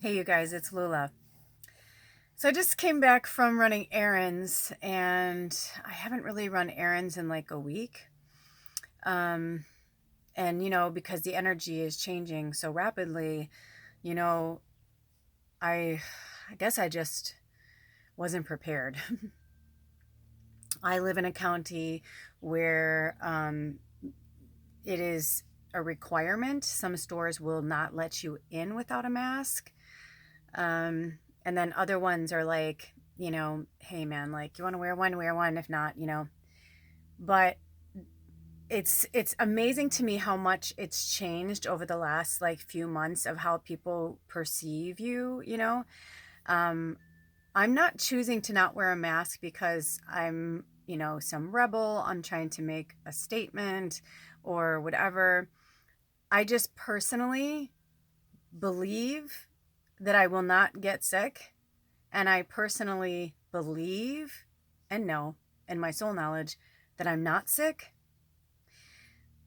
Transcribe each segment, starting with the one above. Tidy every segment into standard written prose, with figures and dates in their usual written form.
Hey, you guys, it's Lula. So I just came back from running errands, and I haven't really run errands in like a week. Um, and because the energy is changing so rapidly, you know, I, I guess I just wasn't prepared. I live in a county where it is a requirement. Some stores will not let you in without a mask. And then other ones are like, hey man, like you want to wear one. If not, but it's amazing to me how much it's changed over the last like few months of how people perceive you. Um, I'm not choosing to not wear a mask because I'm, some rebel. I'm trying to make a statement or whatever. I just personally believe that I will not get sick. And I personally believe and know in my soul knowledge that I'm not sick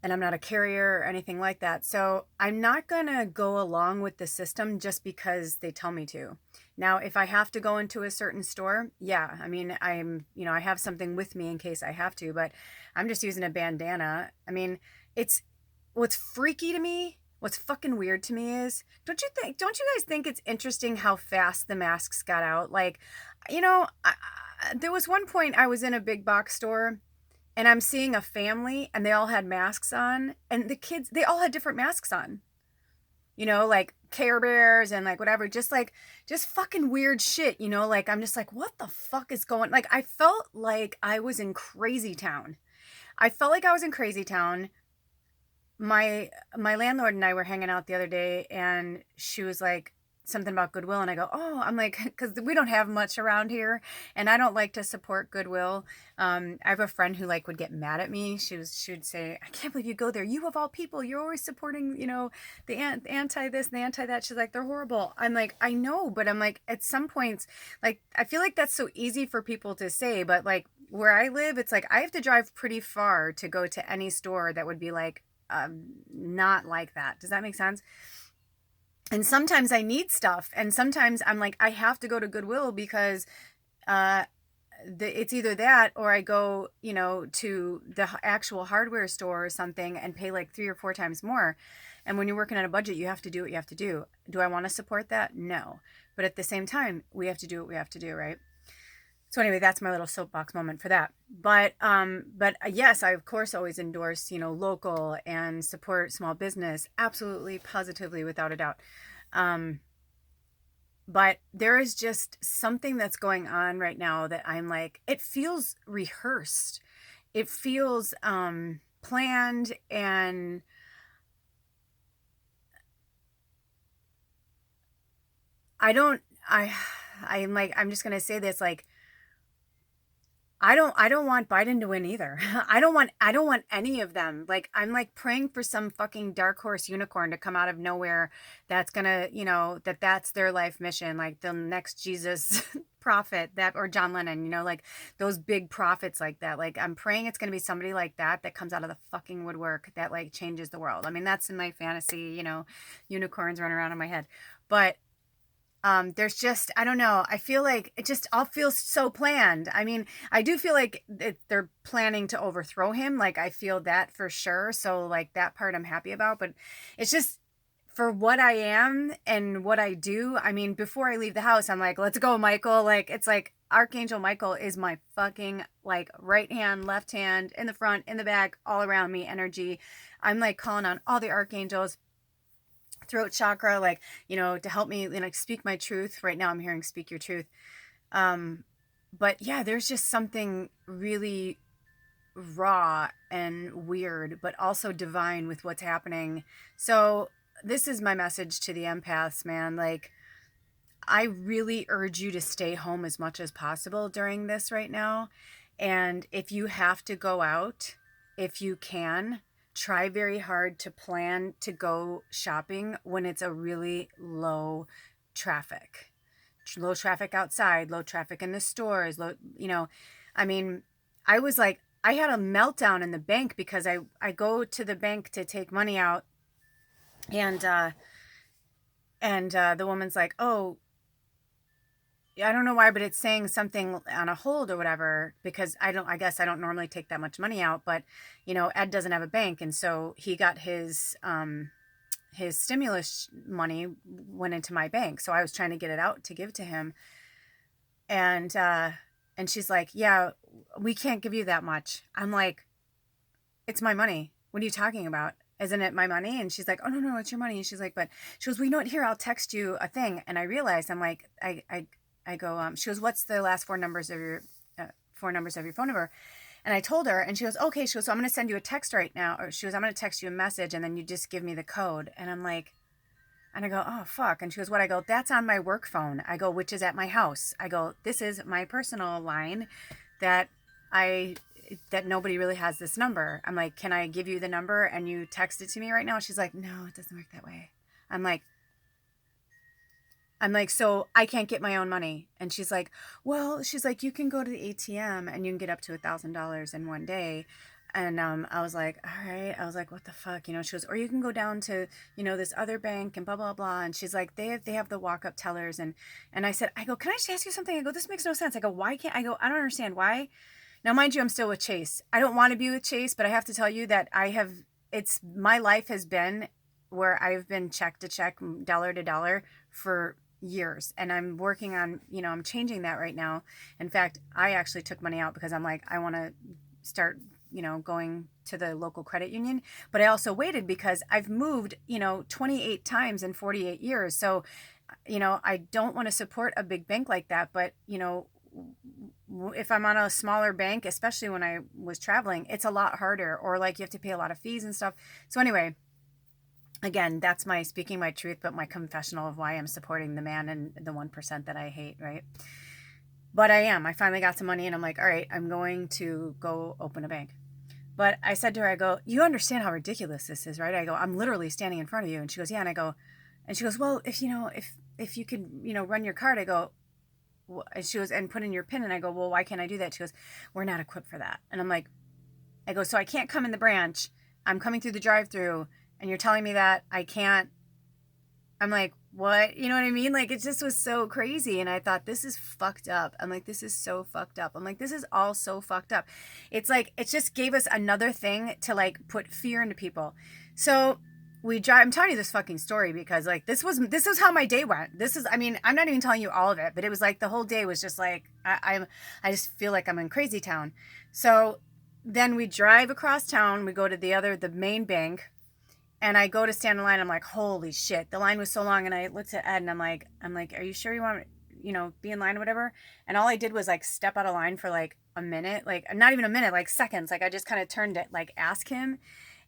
and I'm not a carrier or anything like that. So I'm not going to go along with the system just because they tell me to. Now, if I have to go into a certain store, yeah, I mean, I have something with me in case I have to, but I'm just using a bandana. I mean, it's what's freaky to me, what's fucking weird to me is, don't you guys think it's interesting how fast the masks got out? Like, there was one point I was in a big box store and I'm seeing a family and they all had masks on, and the kids, they all had different masks on. Like Care Bears and like whatever, just fucking weird shit, like I'm just like, what the fuck is going, like I felt like I was in crazy town. I felt like I was in crazy town. My landlord and I were hanging out the other day and she was like something about Goodwill, and I go, oh, I'm like, because we don't have much around here and I don't like to support Goodwill. I have a friend who like would get mad at me. She would say, I can't believe you go there, you of all people, you're always supporting the anti this and the anti that. She's like, they're horrible. I'm like, I know, but I'm like, at some points, like I feel like that's so easy for people to say, but like where I live, it's like I have to drive pretty far to go to any store that would be like not like that. Does that make sense? And sometimes I need stuff, and sometimes I'm like, I have to go to Goodwill because uh, it's either that or I go, to the actual hardware store or something and pay like 3 or 4 times more. And when you're working on a budget, you have to do what you have to do. Do I want to support that? No. But at the same time, we have to do what we have to do, right? So anyway, that's my little soapbox moment for that. But yes, I of course always endorse, local and support small business, absolutely, positively, without a doubt. Um, but there is just something that's going on right now that I'm like, it feels rehearsed. It feels planned, and I don't I'm like, I'm just gonna say this, like, I don't want Biden to win either. I don't want any of them. Like I'm like praying for some fucking dark horse unicorn to come out of nowhere that's gonna, that's their life mission, like the next Jesus prophet, that, or John Lennon, like those big prophets like that. Like I'm praying it's gonna be somebody like that that comes out of the fucking woodwork that like changes the world. I mean, that's in my fantasy, unicorns running around in my head. But there's just, I don't know, I feel like it just all feels so planned. I mean, I do feel like they're planning to overthrow him, like I feel that for sure, so like that part I'm happy about. But it's just, for what I am and what I do, I mean, before I leave the house I'm like, let's go, Michael. Like it's like Archangel Michael is my fucking like right hand, left hand, in the front, in the back, all around me energy. I'm like calling on all the archangels, throat chakra, like, to help me, speak my truth. Right now I'm hearing speak your truth. Um, but yeah, there's just something really raw and weird, but also divine with what's happening. So this is my message to the empaths, man. Like, I really urge you to stay home as much as possible during this right now. And if you have to go out, if you can, try very hard to plan to go shopping when it's a really low traffic. Low traffic outside, low traffic in the stores, I mean, I was like, I had a meltdown in the bank because I go to the bank to take money out, and And the woman's like, oh, I don't know why, but it's saying something on a hold or whatever, because I guess I don't normally take that much money out, but Ed doesn't have a bank. And so he got his stimulus money went into my bank. So I was trying to get it out to give to him. And, and she's like, yeah, we can't give you that much. I'm like, it's my money. What are you talking about? Isn't it my money? And she's like, oh, no, it's your money. And she's like, but she goes, we know it here. I'll text you a thing. And I realized, I'm like, I go, she goes, what's the last four numbers of your phone number? And I told her, and she goes, okay. She goes, so I'm going to send you a text right now. Or she goes, I'm going to text you a message and then you just give me the code. And I'm like, and I go, oh, fuck. And she goes, what? I go, that's on my work phone. I go, which is at my house. I go, this is my personal line that that nobody really has this number. I'm like, can I give you the number and you text it to me right now? She's like, no, it doesn't work that way. I'm like, so I can't get my own money. And she's like, well, she's like, you can go to the ATM and you can get up to $1,000 in one day. And I was like, all right. I was like, what the fuck? She goes, or you can go down to, this other bank and blah, blah, blah. And she's like, they have the walk up tellers. And I said, I go, can I just ask you something? I go, this makes no sense. I go, why can't I go? I don't understand why. Now, mind you, I'm still with Chase. I don't want to be with Chase, but I have to tell you that my life has been where I've been check to check, dollar to dollar for years. And I'm working on, I'm changing that right now. In fact, I actually took money out because I'm like, I want to start, going to the local credit union. But I also waited because I've moved, 28 times in 48 years. So, I don't want to support a big bank like that. But, if I'm on a smaller bank, especially when I was traveling, it's a lot harder, or like you have to pay a lot of fees and stuff. So anyway, again, that's my speaking my truth, but my confessional of why I'm supporting the man and the 1% that I hate, right? But I finally got some money and I'm like, all right, I'm going to go open a bank. But I said to her, I go, you understand how ridiculous this is, right? I go, I'm literally standing in front of you. And she goes, yeah. And I go, and she goes, well, if you could, run your card. I go, and she goes, and put in your PIN. And I go, well, why can't I do that? She goes, we're not equipped for that. And I'm like, I go, so I can't come in the branch. I'm coming through the drive-through and you're telling me that I can't. I'm like, what? You know what I mean? Like, it just was so crazy. And I thought, this is fucked up. I'm like, this is so fucked up. I'm like, this is all so fucked up. It's like, it just gave us another thing to like put fear into people. So I'm telling you this fucking story because like this was how my day went. I'm not even telling you all of it, but it was like the whole day was just like I just feel like I'm in crazy town. So then we drive across town, we go to the main bank, and I go to stand in line. I'm like, holy shit, the line was so long. And I looked at Ed and I'm like, are you sure you want be in line or whatever? And all I did was like step out of line for like a minute, like not even a minute, like seconds. Like I just kind of turned to like ask him.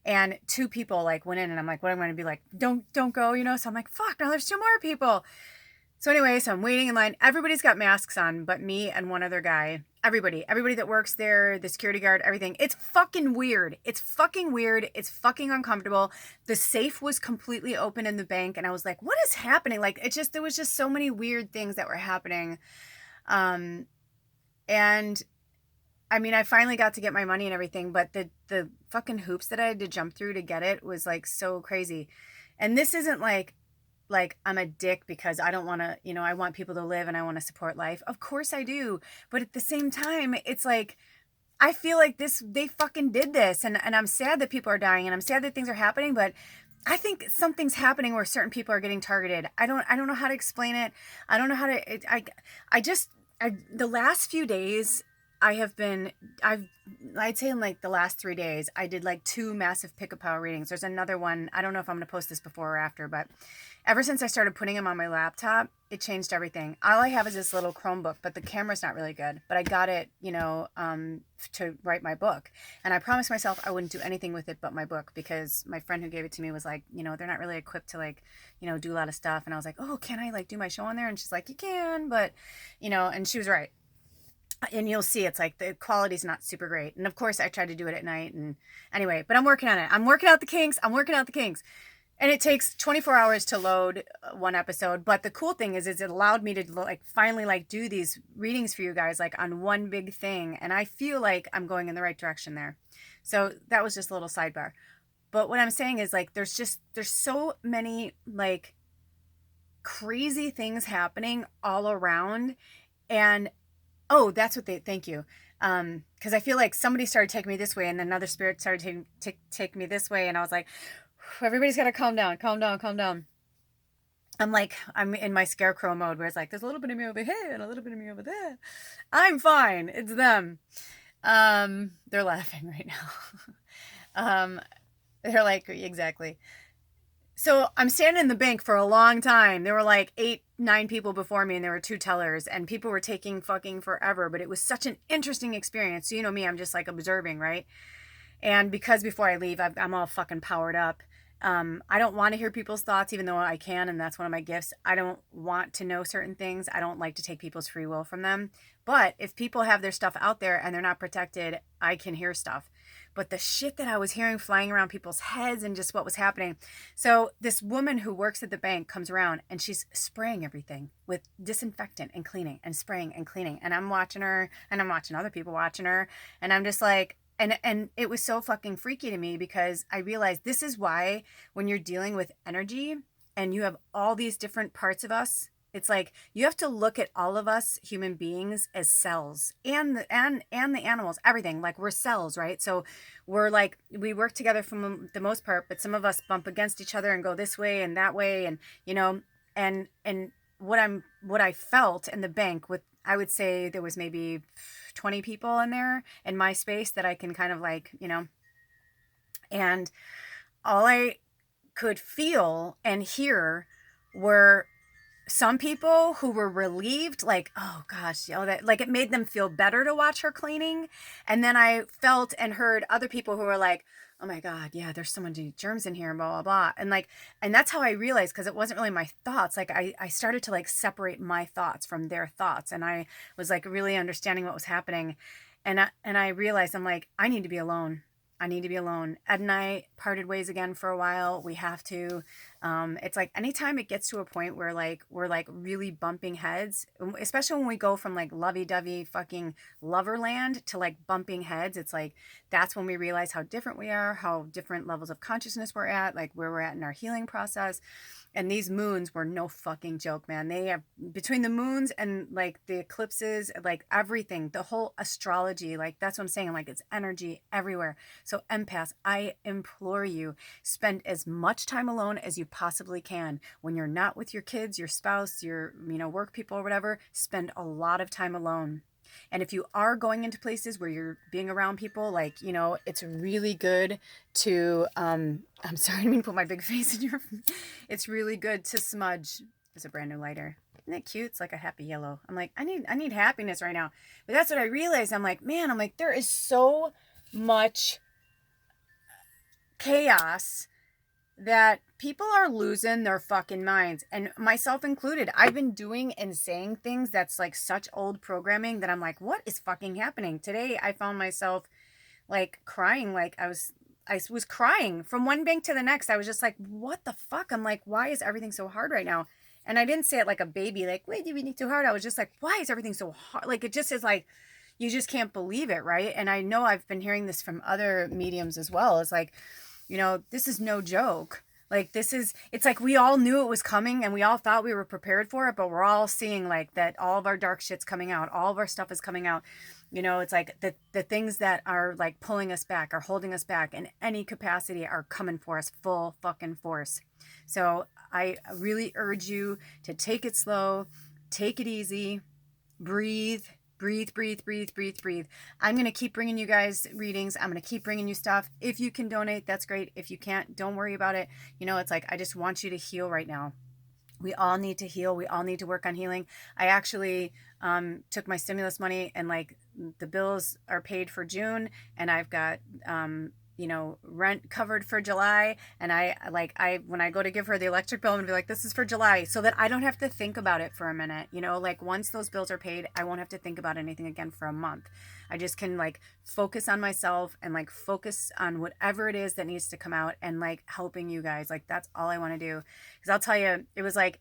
And two people like went in and I'm like, what am I going to be like? Don't go, So I'm like, fuck, now there's two more people. So anyway, so I'm waiting in line. Everybody's got masks on, but me and one other guy. Everybody that works there, the security guard, everything. It's fucking weird. It's fucking uncomfortable. The safe was completely open in the bank. And I was like, what is happening? Like, there was just so many weird things that were happening. And I finally got to get my money and everything, but the fucking hoops that I had to jump through to get it was like so crazy. And this isn't like I'm a dick because I don't want to, I want people to live and I want to support life. Of course I do. But at the same time, it's like, I feel like they fucking did this. And I'm sad that people are dying and I'm sad that things are happening, but I think something's happening where certain people are getting targeted. I don't know how to explain it. I don't know how to, the last few days, I'd say in like the last 3 days, I did like 2 massive pick a power readings. There's another one. I don't know if I'm going to post this before or after, but ever since I started putting them on my laptop, it changed everything. All I have is this little Chromebook, but the camera's not really good, but I got it, to write my book. And I promised myself I wouldn't do anything with it but my book because my friend who gave it to me was like, they're not really equipped to like, do a lot of stuff. And I was like, oh, can I like do my show on there? And she's like, you can, but, and she was right. And you'll see it's like the quality's not super great. And of course I tried to do it at night and anyway, but I'm working on it. I'm working out the kinks. And it takes 24 hours to load one episode. But the cool thing is it allowed me to like finally like do these readings for you guys like on one big thing. And I feel like I'm going in the right direction there. So that was just a little sidebar. But what I'm saying is like, there's so many like crazy things happening all around. And oh, that's what thank you. Because I feel like somebody started taking me this way, and then another spirit started take me this way, and I was like, everybody's got to calm down, calm down, calm down. I'm in my scarecrow mode where it's like, there's a little bit of me over here and a little bit of me over there. I'm fine. It's them. They're laughing right now. They're like, exactly. So I'm standing in the bank for a long time. There were like 8, 9 people before me, and there were 2 tellers, and people were taking fucking forever, but it was such an interesting experience. So, you know me, I'm just like observing, right? And because before I leave, I'm all fucking powered up. I don't want to hear people's thoughts, even though I can, and that's one of my gifts. I don't want to know certain things. I don't like to take people's free will from them. But if people have their stuff out there and they're not protected, I can hear stuff. But the shit that I was hearing flying around people's heads and just what was happening. So this woman who works at the bank comes around and she's spraying everything with disinfectant and cleaning and spraying and cleaning. And I'm watching her, and I'm watching other people watching her. And I'm just like, and it was so fucking freaky to me, because I realized this is why when you're dealing with energy and you have all these different parts of us, it's like you have to look at all of us human beings as cells, and the animals, everything. Like, we're cells, right? So we're like, we work together for the most part, but some of us bump against each other and go this way and that way, and and what I felt in the bank with, I would say there was maybe 20 people in there in my space that I can kind of like, and all I could feel and hear were some people who were relieved, like, oh gosh, that, like, it made them feel better to watch her cleaning. And then I felt and heard other people who were like, oh my God, yeah, there's so many germs in here, blah, blah, blah. And like, and that's how I realized, because it wasn't really my thoughts. Like, I started to like separate my thoughts from their thoughts. And I was like really understanding what was happening. And I realized, I'm like, I need to be alone. I need to be alone. Ed and I parted ways again for a while. We have to. It's like anytime it gets to a point where like we're like really bumping heads, especially when we go from like lovey-dovey fucking loverland to like bumping heads, it's like that's when we realize how different we are, how different levels of consciousness we're at, like where we're at in our healing process. And these moons were no fucking joke, man. They have, between the moons and like the eclipses, like everything, the whole astrology, like that's what I'm saying. Like, it's energy everywhere. So empaths, I implore you, spend as much time alone as you possibly can. When you're not with your kids, your spouse, your, work people or whatever, spend a lot of time alone. And if you are going into places where you're being around people, like, it's really good to, I'm sorry, I didn't mean to put my big face in your, it's really good to smudge. It's a brand new lighter. Isn't that cute? It's like a happy yellow. I'm like, I need happiness right now. But that's what I realized. I'm like, there is so much chaos that people are losing their fucking minds, and myself included. I've been doing and saying things that's like such old programming that I'm like, what is fucking happening? Today I found myself like crying, like I was crying from one bank to the next. I was just like, what the fuck? I'm like, why is everything so hard right now? And I didn't say it like a baby, like, wait, did we need too hard? I was just like, why is everything so hard? Like, it just is like, you just can't believe it, right? And I know I've been hearing this from other mediums as well. It's like, this is no joke. Like, it's like we all knew it was coming and we all thought we were prepared for it, but we're all seeing like that all of our dark shit's coming out. All of our stuff is coming out. It's like the things that are like pulling us back, are holding us back in any capacity, are coming for us full fucking force. So I really urge you to take it slow, take it easy, breathe. Breathe, breathe, breathe, breathe, breathe. I'm going to keep bringing you guys readings. I'm going to keep bringing you stuff. If you can donate, that's great. If you can't, don't worry about it. It's like, I just want you to heal right now. We all need to heal. We all need to work on healing. I actually took my stimulus money, and like the bills are paid for June, and I've got rent covered for July. And when I go to give her the electric bill, I'm gonna be like, this is for July, so that I don't have to think about it for a minute. Like, once those bills are paid, I won't have to think about anything again for a month. I just can like focus on myself and like focus on whatever it is that needs to come out, and like helping you guys. Like, that's all I want to do. Because I'll tell you, it was like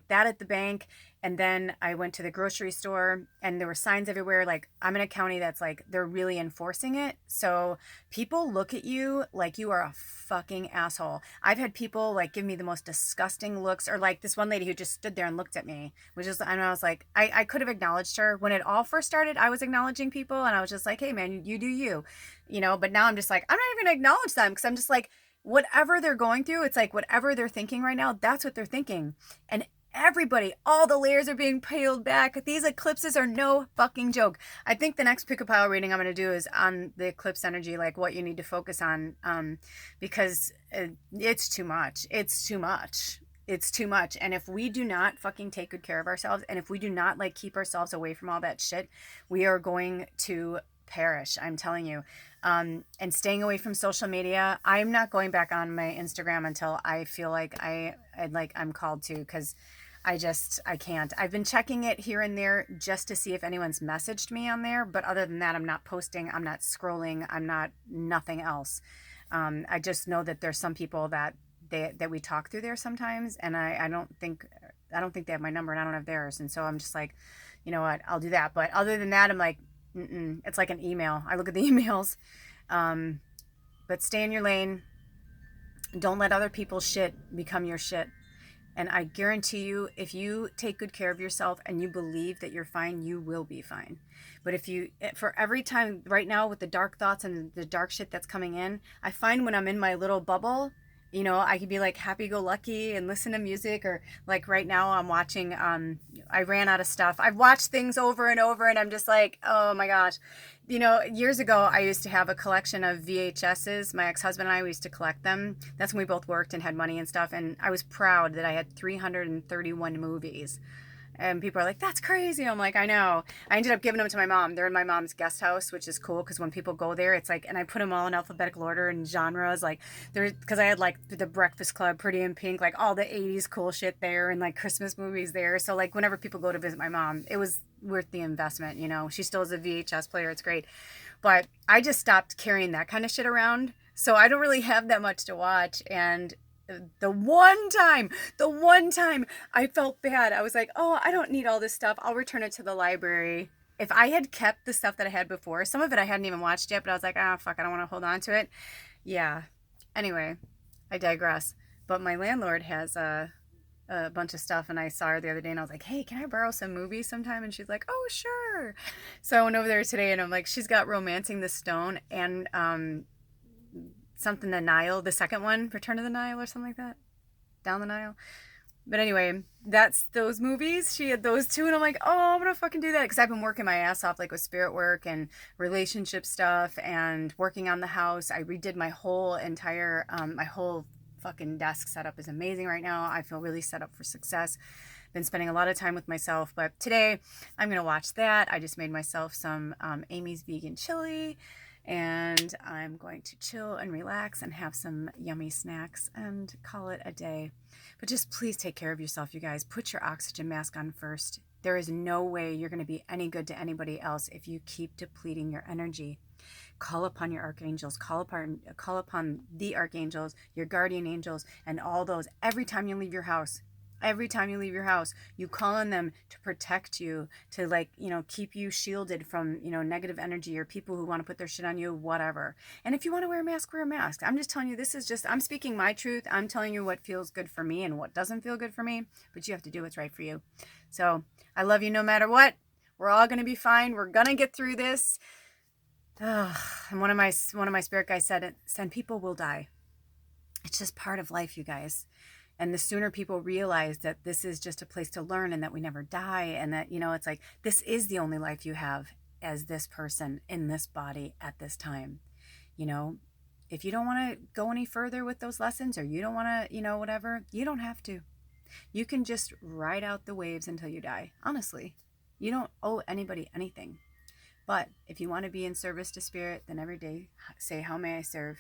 that at the bank. And then I went to the grocery store and there were signs everywhere. Like, I'm in a county that's like, they're really enforcing it. So people look at you like you are a fucking asshole. I've had people like give me the most disgusting looks, or like this one lady who just stood there and looked at me, which is, and I was like, I could have acknowledged her when it all first started. I was acknowledging people and I was just like, hey man, you do you, but now I'm just like, I'm not even gonna acknowledge them because I'm just like, whatever they're going through, it's like whatever they're thinking right now, that's what they're thinking. And everybody, all the layers are being peeled back. These eclipses are no fucking joke. I think the next pick a pile reading I'm going to do is on the eclipse energy, like what you need to focus on, because it's too much. It's too much. It's too much. And if we do not fucking take good care of ourselves, and if we do not like keep ourselves away from all that shit, we are going to perish. I'm telling you. And staying away from social media. I'm not going back on my Instagram until I feel like I'm called to, because I can't. I've been checking it here and there just to see if anyone's messaged me on there. But other than that, I'm not posting. I'm not scrolling. I'm not nothing else. I just know that there's some people that we talk through there sometimes. And I don't think they have my number and I don't have theirs. And so I'm just like, you know what, I'll do that. But other than that, I'm like, it's like an email. I look at the emails. But stay in your lane. Don't let other people's shit become your shit. And I guarantee you, if you take good care of yourself and you believe that you're fine, you will be fine. But for every time right now with the dark thoughts and the dark shit that's coming in, I find when I'm in my little bubble, I could be like happy-go-lucky and listen to music, or like right now I'm watching, I ran out of stuff. I've watched things over and over and I'm just like, oh my gosh. Years ago, I used to have a collection of VHSs. My ex-husband and I, we used to collect them. That's when we both worked and had money and stuff. And I was proud that I had 331 movies. And people are like, that's crazy. I'm like, I know. I ended up giving them to my mom. They're in my mom's guest house, which is cool because when people go there, it's like, and I put them all in alphabetical order and genres. Like, because I had like The Breakfast Club, Pretty in Pink, like all the 80s cool shit there, and like Christmas movies there. So like whenever people go to visit my mom, it was worth the investment. She still has a VHS player. It's great. But I just stopped carrying that kind of shit around. So I don't really have that much to watch. And the one time I felt bad, I was like, oh, I don't need all this stuff. I'll return it to the library. If I had kept the stuff that I had before, some of it I hadn't even watched yet, but I was like, ah, fuck, I don't want to hold on to it. Yeah. Anyway, I digress. But my landlord has a bunch of stuff, and I saw her the other day and I was like, hey, can I borrow some movies sometime? And she's like, oh, sure. So I went over there today and I'm like, she's got Romancing the Stone and something, the Nile, the second one, Return of the Nile or something like that, Down the Nile. But anyway, that's those movies. She had those two and I'm like, oh, I'm gonna fucking do that, because I've been working my ass off like with spirit work and relationship stuff and working on the house. I redid my whole entire my whole fucking desk setup is amazing right now. I feel really set up for success. Been spending a lot of time with myself, but today I'm gonna watch that. I just made myself some Amy's vegan chili, and I'm going to chill and relax and have some yummy snacks and call it a day. But just please take care of yourself, you guys. Put your oxygen mask on first. There is no way you're going to be any good to anybody else if you keep depleting your energy. Call upon your archangels. Call upon the archangels, your guardian angels, and all those every time you leave your house. Every time you leave your house, you call on them to protect you, to keep you shielded from, negative energy or people who want to put their shit on you, whatever. And if you want to wear a mask, wear a mask. I'm just telling you, I'm speaking my truth. I'm telling you what feels good for me and what doesn't feel good for me, but you have to do what's right for you. So I love you no matter what. We're all going to be fine. We're going to get through this. And one of my spirit guys said, some people will die. It's just part of life, you guys. And the sooner people realize that this is just a place to learn and that we never die, and that, it's like, this is the only life you have as this person in this body at this time. If you don't want to go any further with those lessons, or you don't want to, whatever, you don't have to. You can just ride out the waves until you die. Honestly, you don't owe anybody anything. But if you want to be in service to spirit, then every day say, how may I serve?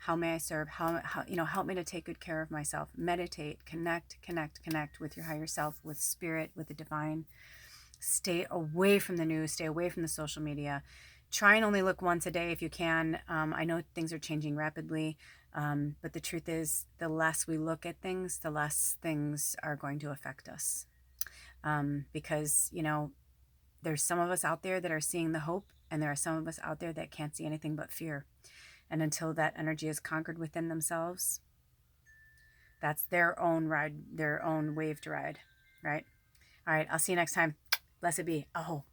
How may I serve? How help me to take good care of myself. Meditate, connect with your higher self, with spirit, with the divine. Stay away from the news, stay away from the social media. Try and only look once a day if you can. I know things are changing rapidly, but the truth is, the less we look at things, the less things are going to affect us. Because, you know, there's some of us out there that are seeing the hope, and there are some of us out there that can't see anything but fear. And until that energy is conquered within themselves, that's their own ride, their own wave to ride, right? All right, I'll see you next time. Blessed be. Oh,